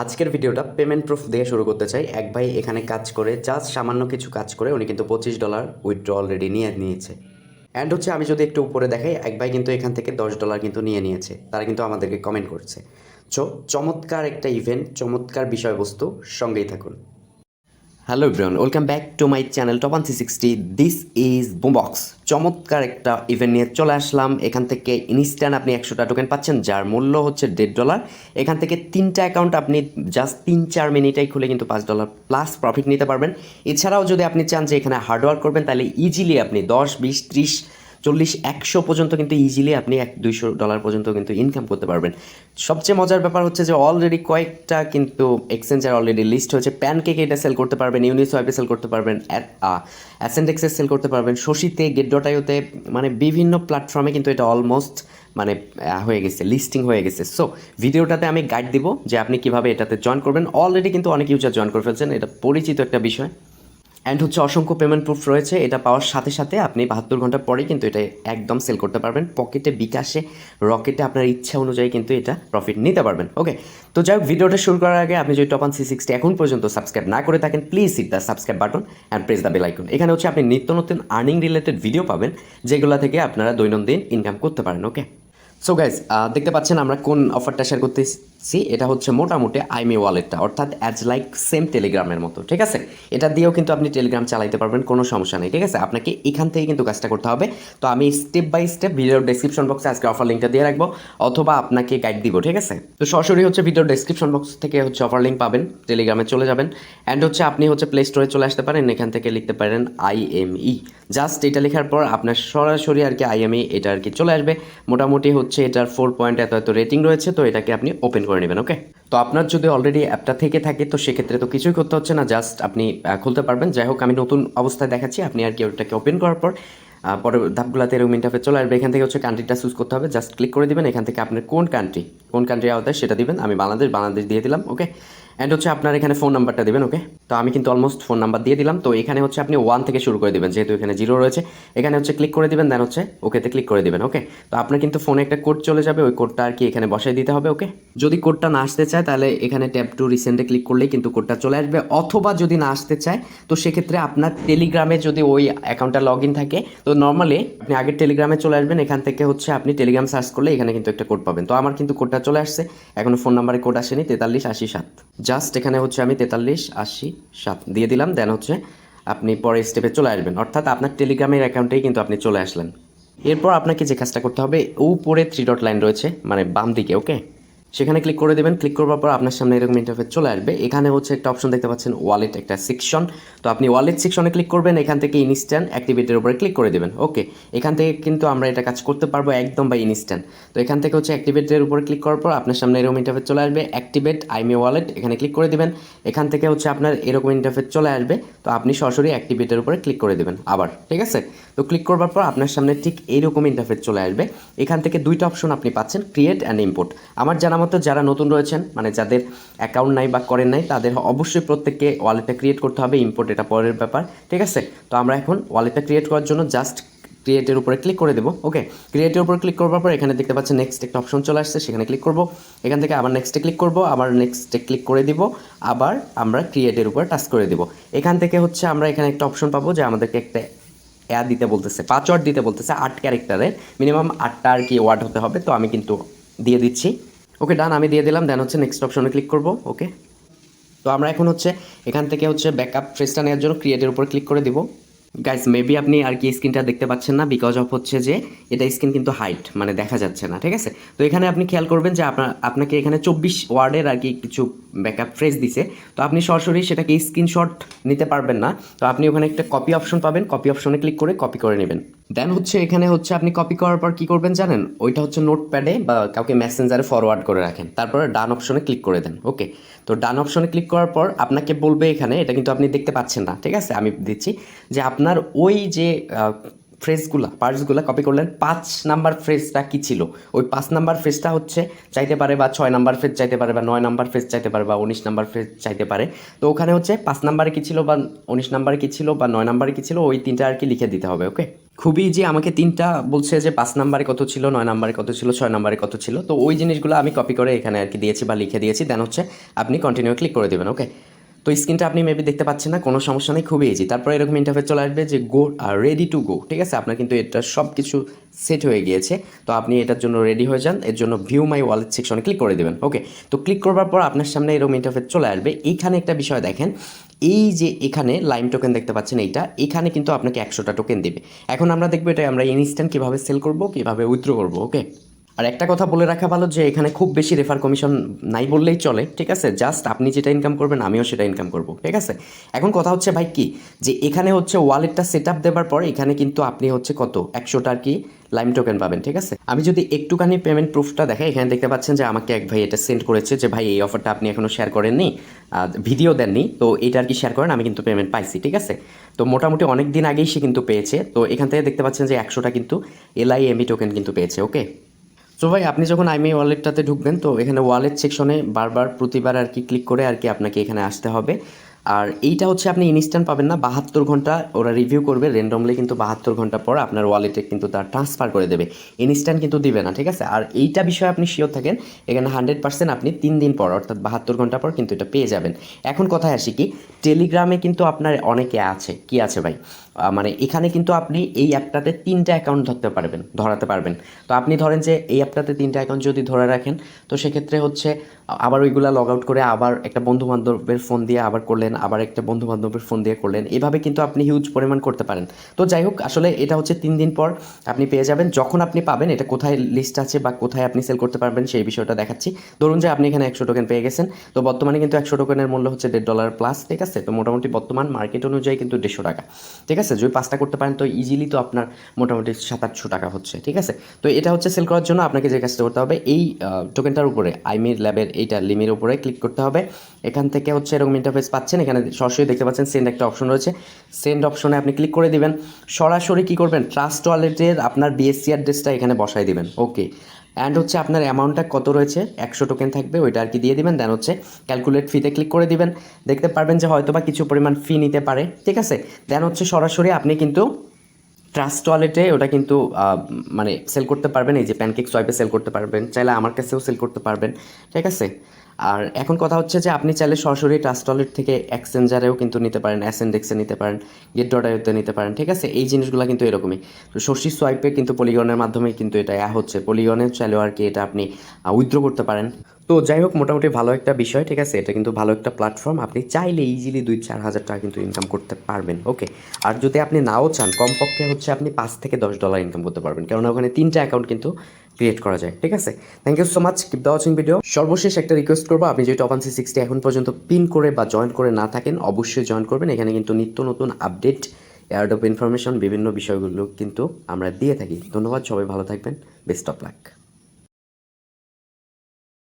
আজকের ভিডিওটা payment proof দিয়ে শুরু করতে চাই। এক ভাই এখানে কাজ করে জাস্ট সামান্য কিছু কাজ করে উনি কিন্তু $25 উইথড্র অলরেডি নিয়েছে। অ্যান্ড হচ্ছে আমি যদি একটু উপরে দেখাই, এক ভাই কিন্তু এখান থেকে $10 কিন্তু নিয়েছে। তারা কিন্তু আমাদেরকে কমেন্ট করছে। চমৎকার একটা ইভেন্ট, চমৎকার বিষয়বস্তু, সঙ্গেই থাকুন। Hello everyone, welcome back to my channel top 360। This is boombox. চমৎকার একটা ইভেন্ট নিয়ে চলে আসলাম। এখান থেকে ইনস্ট্যান্ট আপনি 100টা টোকেন পাচ্ছেন, যার মূল্য হচ্ছে $1.5। এখান থেকে 3টা অ্যাকাউন্ট আপনি জাস্ট 3-4 মিনিটেই খুলে কিন্তু $5 প্লাস প্রফিট নিতে পারবেন। এছাড়াও যদি আপনি চান যে এখানে হার্ডওয়ার্ক করবেন, তাহলে ইজিলি আপনি 10, 20, 30, 40, 100 পর্যন্ত কিন্তু ইজিলি আপনি $200 পর্যন্ত কিন্তু ইনকাম করতে পারবেন। সবচেয়ে মজার ব্যাপার হচ্ছে যে অলরেডি কয়েকটা কিন্তু এক্সচেঞ্জার অলরেডি লিস্ট হয়েছে। প্যানকেকে এটা সেল করতে পারবেন, ইউনিসওয়াইপে সেল করতে পারবেন, অ্যাসেন্ডেক্সে সেল করতে পারবেন, শশীতে, গেট.ioতে, মানে বিভিন্ন প্ল্যাটফর্মে কিন্তু এটা অলমোস্ট মানে হয়ে গেছে, লিস্টিং হয়ে গেছে। সো ভিডিওটাতে আমি গাইড দিব যে আপনি কীভাবে এটাতে জয়েন করবেন। অলরেডি কিন্তু অনেক ইউজার জয়েন করে ফেলছেন, এটা পরিচিত একটা বিষয়। অ্যান্ড হচ্ছে অসংখ্য পেমেন্ট প্রুফ রয়েছে। এটা পাওয়ার সাথে সাথে আপনি 72 ঘন্টা পরেই কিন্তু এটা একদম সেল করতে পারবেন। পকেটে, বিকাশে, রকেটে আপনার ইচ্ছা অনুযায়ী কিন্তু এটা প্রফিট নিতে পারবেন। ওকে, তো যাই হোক, ভিডিওটা শুরু করার আগে আপনি যদি টপ 360 এখন পর্যন্ত সাবস্ক্রাইব না করে থাকেন, please hit the subscribe button and press the bell icon. এখানে হচ্ছে আপনি নিত্য নতুন আর্নিং রিলেটেড ভিডিও পাবেন, যেগুলো থেকে আপনারা দৈনন্দিন ইনকাম করতে পারেন। ওকে, সো গাইজ, দেখতে পাচ্ছেন আমরা কোন অফারটা শেয়ার করতেছি। এটা হচ্ছে মোটামুটি আইমি ওয়ালেটটা, অর্থাৎ অ্যাজ লাইক সেম টেলিগ্রামের মতো। ঠিক আছে, এটা দিয়েও কিন্তু আপনি টেলিগ্রাম চালাইতে পারবেন, কোনো সমস্যা নেই। ঠিক আছে, আপনাকে এখান থেকে কিন্তু কাজটা করতে হবে। তো আমি স্টেপ বাই স্টেপ ভিডিওর ডেসক্রিপশন বক্সে আজকে অফার লিঙ্কটা দিয়ে রাখবো, অথবা আপনাকে গাইড দিব। ঠিক আছে, তো সরাসরি হচ্ছে ভিডিওর ডেসক্রিপশন বক্স থেকে হচ্ছে অফার লিঙ্ক পাবেন, টেলিগ্রামে চলে যাবেন। অ্যান্ড হচ্ছে আপনি হচ্ছে প্লে স্টোরে চলে আসতে পারেন, এখান থেকে লিখতে পারেন IME। জাস্ট এটা লেখার পর আপনার সরাসরি আর কি IME এটা আর কি চলে আসবে। মোটামুটি হচ্ছে এটার 4 পয়েন্ট এত রেটিং রয়েছে, তো এটাকে আপনি ওপেন করে নেবেন। ওকে, তো আপনার যদি অলরেডি অ্যাপটা থেকে থাকে তো সেক্ষেত্রে তো কিছুই করতে হচ্ছে না, জাস্ট আপনি খুলতে পারবেন। যাই হোক, আমি নতুন অবস্থায় দেখাচ্ছি। আপনি আর কি ওটাকে ওপেন করার পর পরে ধাপগুলোতে এরকম ইন্টারফেস চলে আসবে। এখান থেকে হচ্ছে কান্ট্রিটা চুজ করতে হবে, জাস্ট ক্লিক করে দিবেন। এখান থেকে আপনার কোন কান্ট্রি আওতায় সেটা দিবেন। আমি বাংলাদেশ দিয়ে দিলাম। ওকে, অ্যান্ড হচ্ছে আপনার এখানে ফোন নাম্বারটা দেবেন। ওকে, তো আমি কিন্তু অলমোস্ট ফোন নাম্বার দিয়ে দিলাম। তো এখানে হচ্ছে আপনি 1 থেকে শুরু করে দেবেন, যেহেতু এখানে 0 রয়েছে। এখানে হচ্ছে ক্লিক করে দিবেন, দেন হচ্ছে ওকেতে ক্লিক করে দিবেন। ওকে, তো আপনার কিন্তু ফোনে একটা কোড চলে যাবে, ওই কোডটা আর কি এখানে বসাই দিতে হবে। ওকে, যদি কোডটা না আসতে চায় তাহলে এখানে ট্যাপ টু রিসেন্টে ক্লিক করলেই কিন্তু কোডটা চলে আসবে, অথবা যদি না আসতে চায় তো সেক্ষেত্রে আপনার টেলিগ্রামে যদি ওই অ্যাকাউন্টটা লগ ইন থাকে, তো নর্মালি আপনি আগের টেলিগ্রামে চলে আসবেন। এখান থেকে হচ্ছে আপনি টেলিগ্রাম সার্চ করলে এখানে কিন্তু একটা কোড পাবেন। তো আমার কিন্তু কোডটা চলে আসছে, এখনো ফোন নাম্বারে কোড আসেনি, 4387। জাস্ট এখানে হচ্ছে আমি 4387 দিয়ে দিলাম, দেন হচ্ছে আপনি পরের স্টেপে চলে আসবেন, অর্থাৎ আপনার টেলিগ্রামের অ্যাকাউন্টেই কিন্তু আপনি চলে আসলেন। এরপর আপনাকে যে কাজটা করতে হবে, উপরে 3 ডট লাইন রয়েছে মানে বাম দিকে। ওকে, সেখানে ক্লিক করে দেবেন। ক্লিক করবার পর আপনার সামনে এরকম ইন্টারফেস চলে আসবে। এখানে হচ্ছে একটা অপশন দেখতে পাচ্ছেন, ওয়ালেট একটা সেকশন। তো আপনি ওয়ালেট সেকশনে ক্লিক করবেন, এখান থেকে ইনস্ট্যান্ট অ্যাক্টিভেটের উপরে ক্লিক করে দেবেন। ওকে, এখান থেকে কিন্তু আমরা এটা কাজ করতে পারবো একদম বাই ইনস্ট্যান্ট। তো এখান থেকে হচ্ছে অ্যাক্টিভেটের উপরে ক্লিক করার পর আপনার সামনে এরকম ইন্টারফেস চলে আসবে, অ্যাক্টিভেট আইমি ওয়ালেট, এখানে ক্লিক করে দেবেন। এখান থেকে হচ্ছে আপনার এরকম ইন্টারফেস চলে আসবে। তো আপনি সরাসরি অ্যাক্টিভেটের উপরে ক্লিক করে দেবেন আবার। ঠিক আছে, তো ক্লিক করবার পর আপনার সামনে ঠিক এইরকম ইন্টারফেস চলে আসবে। এখান থেকে 2টা অপশন আপনি পাচ্ছেন, ক্রিয়েট অ্যান্ড ইম্পোর্ট। আমার জানা মতো যারা নতুন রয়েছেন, মানে যাদের অ্যাকাউন্ট নাই বা করেন নাই, তাদের অবশ্যই প্রত্যেককে ওয়ালেটটা ক্রিয়েট করতে হবে। ইম্পোর্ট এটা পরের ব্যাপার। ঠিক আছে, তো আমরা এখন ওয়ালেটটা ক্রিয়েট করার জন্য জাস্ট ক্রিয়েটের উপরে ক্লিক করে দেবো। ওকে, ক্রিয়েটের উপরে ক্লিক করবার পর এখানে দেখতে পাচ্ছেন নেক্সট একটা অপশন চলে আসছে, সেখানে ক্লিক করব। এখান থেকে আবার নেক্সটে ক্লিক করব, আবার নেক্সটে ক্লিক করে দিব, আবার আমরা ক্রিয়েটের উপরে টাচ করে দেব। এখান থেকে হচ্ছে আমরা এখানে একটা অপশন পাবো যে আমাদেরকে একটা দিতে বলতেছে, পাসওয়ার্ড দিতে বলতেছে 8 ক্যারেক্টারের, মিনিমাম 8টা আর কি ওয়ার্ড হতে হবে। তো আমি কিন্তু দিয়ে দিচ্ছি। ওকে, ডান, আমি দিয়ে দিলাম। দেন হচ্ছে নেক্সট অপশনে ক্লিক করব। ওকে, তো আমরা এখন হচ্ছে এখান থেকে হচ্ছে ব্যাকআপ ফ্রেজটা নেওয়ার জন্য ক্রিয়েটের উপর ক্লিক করে দিব। গাইস, মেবি আপনি আর কি স্ক্রিনটা দেখতে পাচ্ছেন না, বিকজ অফ হচ্ছে যে এটা স্ক্রিন কিন্তু হাইট, মানে দেখা যাচ্ছে না। ঠিক আছে, তো এখানে আপনি খেয়াল করবেন যে আপনাকে এখানে 24 ওয়ার্ডের আর কি কিছু ব্যাকআপ ফ্রেজ দিছে। তো আপনি সরাসরি সেটাকে স্ক্রিনশট নিতে পারবেন না। তো আপনি ওখানে একটা কপি অপশন পাবেন, কপি অপশনে ক্লিক করে কপি করে নেবেন। দেন হচ্ছে এখানে হচ্ছে আপনি কপি করার পর কী করবেন জানেন, ওইটা হচ্ছে নোটপ্যাডে বা কাউকে মেসেঞ্জারে ফরওয়ার্ড করে রাখেন, তারপরে ডান অপশনে ক্লিক করে দেন। ওকে, তো ডান অপশনে ক্লিক করার পর আপনাকে বলবে, এখানে এটা কিন্তু আপনি দেখতে পাচ্ছেন না। ঠিক আছে, আমি দিচ্ছি যে আপনার ওই যে পার্টসগুলা কপি করলেন। 5 নাম্বার ফ্রেজটা কী ছিল, ওই 5 নাম্বার ফ্রেজটা হচ্ছে চাইতে পারে, বা 6 নাম্বার ফ্রেজ চাইতে পারে, বা 9 নাম্বার ফ্রেজ চাইতে পারে, বা 19 নাম্বার ফ্রেজ চাইতে পারে। তো ওখানে হচ্ছে 5 নাম্বারে কী ছিল, বা 19 নাম্বারে কী ছিল, বা 9 নাম্বারে কী ছিল, ওই 3টা আর কি লিখে দিতে হবে। ওকে, খুবই ইজি। আমাকে 3টা বলছে যে 5 নাম্বারে কত ছিল, 9 নাম্বারে কত ছিল, 6 নাম্বারে কত ছিল। তো ওই জিনিসগুলো আমি কপি করে এখানে আর কি দিয়েছি বা লিখে দিয়েছি। দেন হচ্ছে আপনি কন্টিনিউ ক্লিক করে দেবেন। ওকে, তো স্ক্রিনটা আপনি মেবি দেখতে পাচ্ছেন না, কোনো সমস্যা নেই, খুবই ইজি। তারপরে এরকম ইন্টারফেস চলে আসবে যে গো রেডি টু গো। ঠিক আছে, আপনার কিন্তু এটা সব কিছু সেট হয়ে গিয়েছে। তো আপনি এটার জন্য রেডি হয়ে যান। এর জন্য ভিউ মাই ওয়ালেট সেকশনে ক্লিক করে দেবেন। ওকে, তো ক্লিক করবার পর আপনার সামনে এরকম ইন্টারফেস চলে আসবে। এইখানে একটা বিষয় দেখেন, এই যে এখানে লাইম টোকেন দেখতে পাচ্ছেন, এখানে কিন্তু আপনাকে 100টা টোকেন দেবে। এখন আমরা দেখবো এটা আমরা ইনস্ট্যান্ট কীভাবে সেল করবো, কীভাবে উইথড্র করবো। ওকে, আর একটা কথা বলে রাখা ভালো যে এখানে খুব বেশি রেফার কমিশন নাই বললেই চলে। ঠিক আছে, জাস্ট আপনি যেটা ইনকাম করবেন আমিও সেটা ইনকাম করব। ঠিক আছে, এখন কথা হচ্ছে ভাই কি, যে এখানে হচ্ছে ওয়ালেটটা সেট আপ দেওয়ার পর এখানে কিন্তু আপনি হচ্ছে কত 100টা আর কি লাইম টোকেন পাবেন। ঠিক আছে, আমি যদি একটুখানি পেমেন্ট প্রুফটা দেখাই, এখানে দেখতে পাচ্ছেন যে আমাকে এক ভাই এটা সেন্ড করেছে যে ভাই এই অফারটা আপনি এখনও শেয়ার করেননি, ভিডিও দেননি, তো এটা আর কি শেয়ার করেন, আমি কিন্তু পেমেন্ট পাইছি। ঠিক আছে, তো মোটামুটি অনেক দিন আগেই সে কিন্তু পেয়েছে। তো এখান থেকে দেখতে পাচ্ছেন যে 100টা কিন্তু LIME টোকেন কিন্তু পেয়েছে। ওকে, সো ভাই আপনি যখন আইমি ওয়ালেটটাতে ঢুকবেন, তো এখানে ওয়ালেট সেকশনে প্রতিবার আর কি ক্লিক করে আর কি আপনাকে এখানে আসতে হবে। আর এইটা হচ্ছে আপনি ইনস্ট্যান্ট পাবেন না, 72 ঘন্টা ওরা রিভিউ করবে র্যান্ডমলি, কিন্তু 72 ঘন্টা পর আপনার ওয়ালেটে কিন্তু তার ট্রান্সফার করে দেবে, ইনস্ট্যান্ট কিন্তু দিবে না। ঠিক আছে, আর এইটা বিষয়ে আপনি শিওর থাকেন, এখানে 100% আপনি 3 দিন পর অর্থাৎ 72 ঘন্টা পর কিন্তু এটা পেয়ে যাবেন। এখন কথায় আসি কি, টেলিগ্রামে কিন্তু আপনার অনেকে আছে, কি আছে ভাই, মানে এখানে কিন্তু আপনি এই অ্যাপটাতে 3টা অ্যাকাউন্ট ধরাতে পারবেন। তো আপনি ধরেন যে এই অ্যাপটাতে 3টা অ্যাকাউন্ট যদি ধরে রাখেন, তো সেক্ষেত্রে হচ্ছে আবার ওইগুলা লগ আউট করে আবার একটা বন্ধুবান্ধবের ফোন দিয়ে আবার করলেন, আবার একটা বন্ধুবান্ধবের ফোন দিয়ে করলেন, এভাবে কিন্তু আপনি হিউজ পরিমাণ করতে পারেন। তো যাই হোক, আসলে এটা হচ্ছে 3 দিন পর আপনি পেয়ে যাবেন। যখন আপনি পাবেন, এটা কোথায় লিস্ট আছে বা কোথায় আপনি সেল করতে পারবেন সেই বিষয়টা দেখাচ্ছি। ধরুন যে আপনি এখানে 100 টোকেন পেয়ে গেছেন, তো বর্তমানে কিন্তু 100 টোকেনের মূল্য হচ্ছে $1.5 প্লাস। ঠিক আছে, তো মোটামুটি বর্তমান মার্কেট অনুযায়ী কিন্তু 150 টাকা। ঠিক আছে, যদি 5টা করতে পারেন তো ইজিলি তো আপনার মোটামুটি 700-800 টাকা হচ্ছে। ঠিক আছে, তো এটা হচ্ছে সেল করার জন্য আপনাকে যে কাজটা করতে হবে, এই টোকেনটার উপরে আইমির ল্যাবের এইটা লিমির উপরে ক্লিক করতে হবে। এখান থেকে হচ্ছে এরকম ইন্টারফেস পাচ্ছেন, এখানে সরাসরি দেখতে পাচ্ছেন সেন্ড একটা অপশন রয়েছে, সেন্ড অপশনে আপনি ক্লিক করে দিবেন। সরাসরি কী করবেন, ট্রাস্ট ওয়ালেটের আপনার BSC অ্যাড্রেসটা এখানে বসাই দিবেন। ওকে, অ্যান্ড হচ্ছে আপনার অ্যামাউন্টটা কত রয়েছে, 100 টোকেন থাকবে, ওইটা আর কি দিয়ে দিবেন। দেন হচ্ছে ক্যালকুলেট ফিতে ক্লিক করে দিবেন। দেখতে পারবেন যে হয়তো বা কিছু পরিমাণ ফি নিতে পারে। ঠিক আছে, দেন হচ্ছে সরাসরি আপনি কিন্তু ট্রাস্ট ওয়ালেটে ওটা কিন্তু মানে সেল করতে পারবেন। এই যে প্যানকেক সোয়াইপে সেল করতে পারবেন, চাইলে আমার কাছেও সেল করতে পারবেন। ঠিক আছে, আর এখন কথা হচ্ছে যে আপনি চাইলে সরাসরি ট্রাস্ট ওয়ালেট থেকে এক্সচেঞ্জারেও কিন্তু নিতে পারেন, অ্যাসেন্ডেক্সে নিতে পারেন, গেট.ioতে নিতে পারেন। ঠিক আছে, এই জিনিসগুলো কিন্তু এরকমই। তো শশী সোয়াইপে কিন্তু পলিগনের মাধ্যমে কিন্তু এটা হচ্ছে, পলিগনে চাইলেও আর কি এটা আপনি উইথড্র করতে পারেন। তো যাই হোক, মোটামুটি ভালো একটা বিষয়। ঠিক আছে, এটা কিন্তু ভালো একটা প্ল্যাটফর্ম, আপনি চাইলে ইজিলি 2-4 হাজার টাকা কিন্তু ইনকাম করতে পারবেন। ওকে, আর যদি আপনি নাও চান, কমপক্ষে হচ্ছে আপনি $5 থেকে $10 ইনকাম করতে পারবেন, কেননা ওখানে 3টা অ্যাকাউন্ট কিন্তু ক্রিয়েট করা যায়। ঠিক আছে, thank you so much, keep the watching video. সর্বশেষ একটা রিকোয়েস্ট করবো, আপনি যদি টপ 60 এখন পর্যন্ত পিন করে বা জয়েন করে না থাকেন, অবশ্যই জয়েন করবেন। এখানে কিন্তু নিত্য নতুন আপডেট, এয়ারড্রপ ইনফরমেশন, বিভিন্ন বিষয়গুলো কিন্তু আমরা দিয়ে থাকি। ধন্যবাদ, সবাই ভালো থাকবেন, বেস্ট অফ লাক।